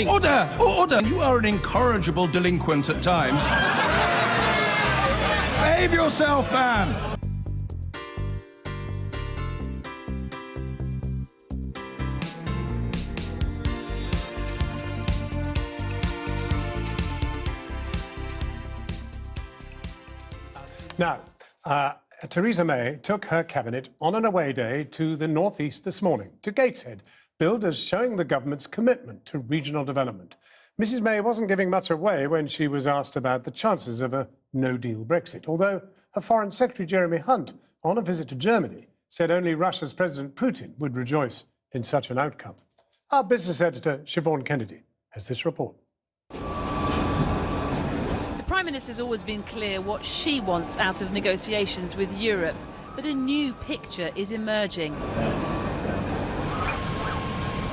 Order! Order! You are an incorrigible delinquent at times. Behave yourself, man! Now, Theresa May took her cabinet on an away day to the northeast this morning, to Gateshead, billed as showing the government's commitment to regional development. Mrs May wasn't giving much away when she was asked about the chances of a no-deal Brexit, although her Foreign Secretary Jeremy Hunt, on a visit to Germany, said only Russia's President Putin would rejoice in such an outcome. Our business editor, Siobhan Kennedy, has this report. The Prime Minister's always been clear what she wants out of negotiations with Europe, but a new picture is emerging.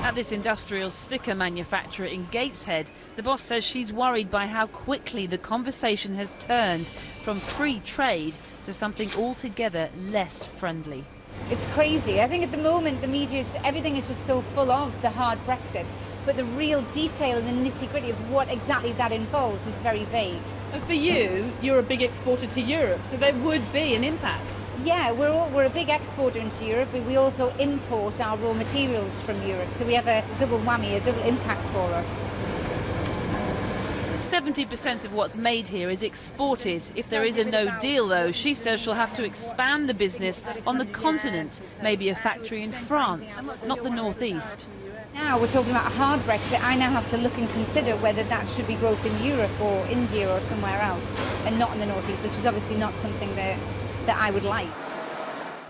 At this industrial sticker manufacturer in Gateshead, the boss says she's worried by how quickly the conversation has turned from free trade to something altogether less friendly. It's crazy. I think at the moment the media, everything is just so full of the hard Brexit, but the real detail and the nitty-gritty of what exactly that involves is very vague. And for you, you're a big exporter to Europe, so there would be an impact. Yeah, we're a big exporter into Europe, but we also import our raw materials from Europe, so we have a double whammy, a double impact for us. 70% of what's made here is exported. If there is a no deal, though, she says she'll have to expand the business on the continent, maybe a factory in France, not the northeast. Now we're talking about a hard Brexit. I now have to look and consider whether that should be growth in Europe or India or somewhere else, and not in the northeast, which is obviously not something that I would like.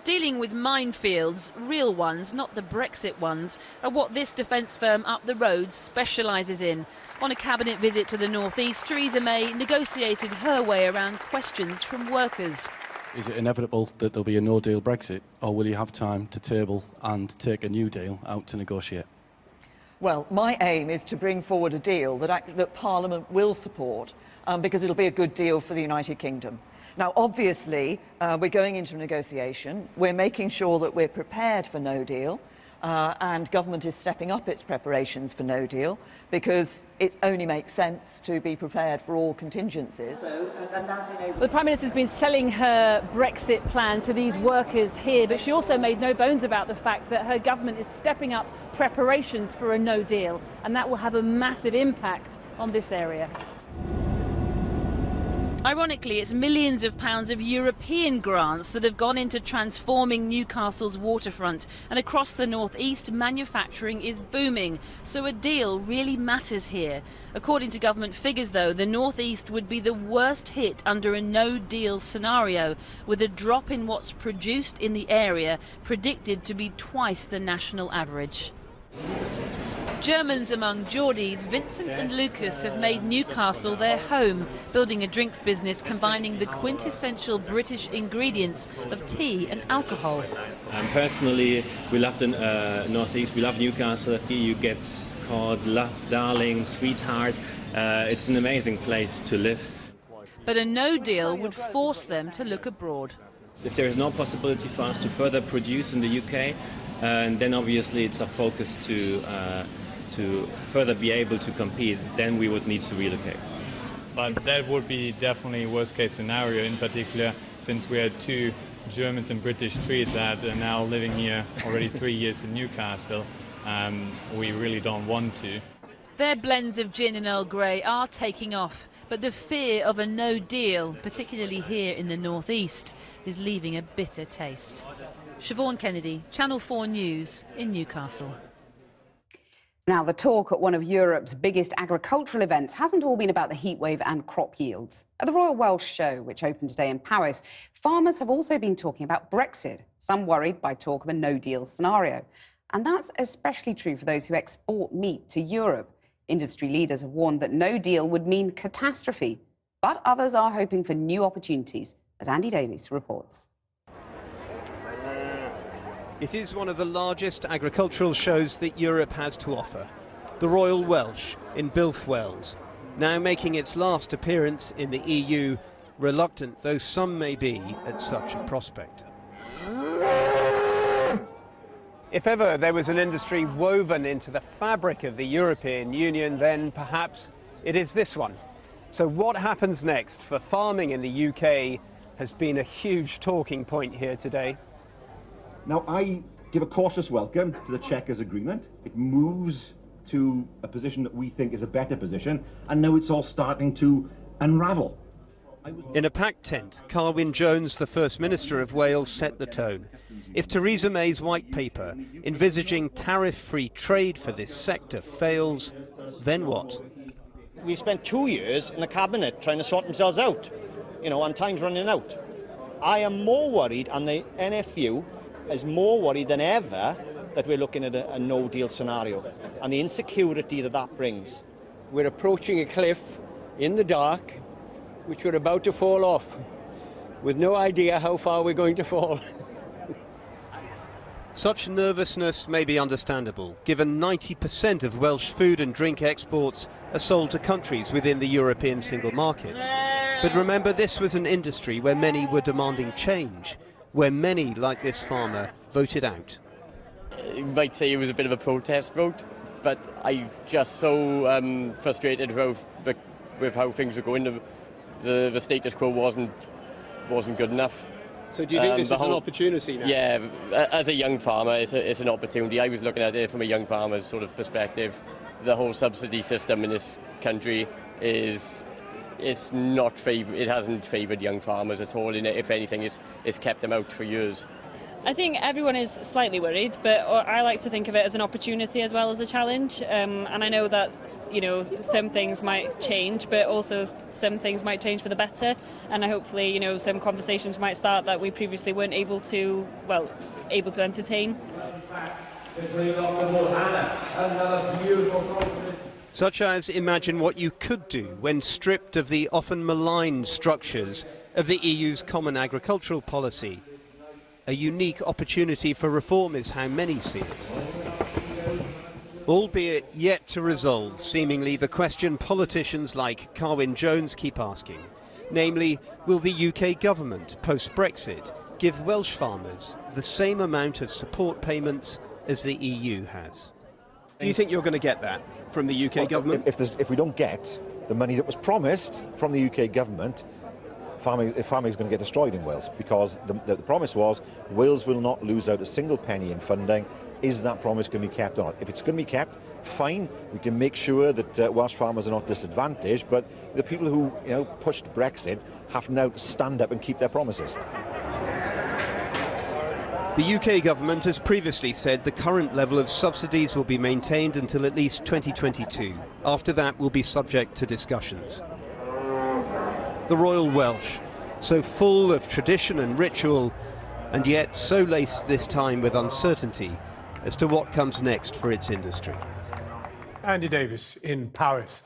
Dealing with minefields, real ones, not the Brexit ones, are what this defence firm up the road specialises in. On a cabinet visit to the northeast, Theresa May negotiated her way around questions from workers. Is it inevitable that there'll be a no-deal Brexit, or will you have time to table and take a new deal out to negotiate? Well, my aim is to bring forward a deal that Parliament will support, because it'll be a good deal for the United Kingdom. Now, obviously, we're going into a negotiation. We're making sure that we're prepared for no deal, and government is stepping up its preparations for no deal, because it only makes sense to be prepared for all contingencies. The Prime Minister's been selling her Brexit plan to these workers here, but she also made no bones about the fact that her government is stepping up preparations for a no deal, and that will have a massive impact on this area. Ironically, it's millions of pounds of European grants that have gone into transforming Newcastle's waterfront, and across the northeast, manufacturing is booming, so a deal really matters here. According to government figures, though, the northeast would be the worst hit under a no-deal scenario, with a drop in what's produced in the area predicted to be twice the national average. Germans among Geordies, Vincent and Lucas, have made Newcastle their home, building a drinks business combining the quintessential British ingredients of tea and alcohol. Personally, we love the Northeast, we love Newcastle. You get called love, darling, sweetheart. It's an amazing place to live. But a no deal would force them to look abroad. If there is no possibility for us to further produce in the UK, then obviously it's a focus to further be able to compete, then we would need to relocate. But that would be definitely worst case scenario, in particular since we had two Germans and British street that are now living here already 3 years in Newcastle. We really don't want to. Their blends of gin and Earl Grey are taking off, but the fear of a no deal, particularly here in the northeast, is leaving a bitter taste. Siobhan Kennedy, Channel 4 News in Newcastle. Now, the talk at one of Europe's biggest agricultural events hasn't all been about the heatwave and crop yields. At the Royal Welsh Show, which opened today in Paris, farmers have also been talking about Brexit, some worried by talk of a no-deal scenario. And that's especially true for those who export meat to Europe. Industry leaders have warned that no deal would mean catastrophe, but others are hoping for new opportunities, as Andy Davies reports. It is one of the largest agricultural shows that Europe has to offer. The Royal Welsh in Builth, now making its last appearance in the EU, reluctant though some may be at such a prospect. If ever there was an industry woven into the fabric of the European Union, then perhaps it is this one. So what happens next for farming in the UK has been a huge talking point here today. Now, I give a cautious welcome to the Chequers Agreement. It moves to a position that we think is a better position, and now it's all starting to unravel. In a packed tent, Carwyn Jones, the First Minister of Wales, set the tone. If Theresa May's white paper, envisaging tariff-free trade for this sector, fails, then what? We've spent 2 years in the Cabinet trying to sort themselves out, and time's running out. I am more worried, and the NFU is more worried than ever, that we're looking at a no-deal scenario and the insecurity that brings. We're approaching a cliff in the dark, which we're about to fall off, with no idea how far we're going to fall. Such nervousness may be understandable, given 90% of Welsh food and drink exports are sold to countries within the European single market. But remember, this was an industry where many were demanding change, where many, like this farmer, voted out. You might say it was a bit of a protest vote, but I'm just so frustrated with how things were going. The status quo wasn't good enough. So do you think this is an opportunity now? Yeah, as a young farmer, it's an opportunity. I was looking at it from a young farmer's sort of perspective. The whole subsidy system in this country it's not it hasn't favoured young farmers at all. If anything, it's kept them out for years. I think everyone is slightly worried, but I like to think of it as an opportunity as well as a challenge. And I know that some things might change, but also some things might change for the better. And hopefully, some conversations might start that we previously weren't able to entertain. Such as imagine what you could do when stripped of the often maligned structures of the EU's common agricultural policy. A unique opportunity for reform is how many see it. Albeit yet to resolve, seemingly, the question politicians like Carwyn Jones keep asking. Namely, will the UK government, post-Brexit, give Welsh farmers the same amount of support payments as the EU has? Do you think you're going to get that from the UK government? If we don't get the money that was promised from the UK government, farming is going to get destroyed in Wales, because the promise was Wales will not lose out a single penny in funding. Is that promise going to be kept or not? If it's going to be kept, fine, we can make sure that Welsh farmers are not disadvantaged, but the people who pushed Brexit have now to stand up and keep their promises. The UK government has previously said the current level of subsidies will be maintained until at least 2022. After that, will be subject to discussions. The Royal Welsh, so full of tradition and ritual, and yet so laced this time with uncertainty as to what comes next for its industry. Andy Davis in Paris.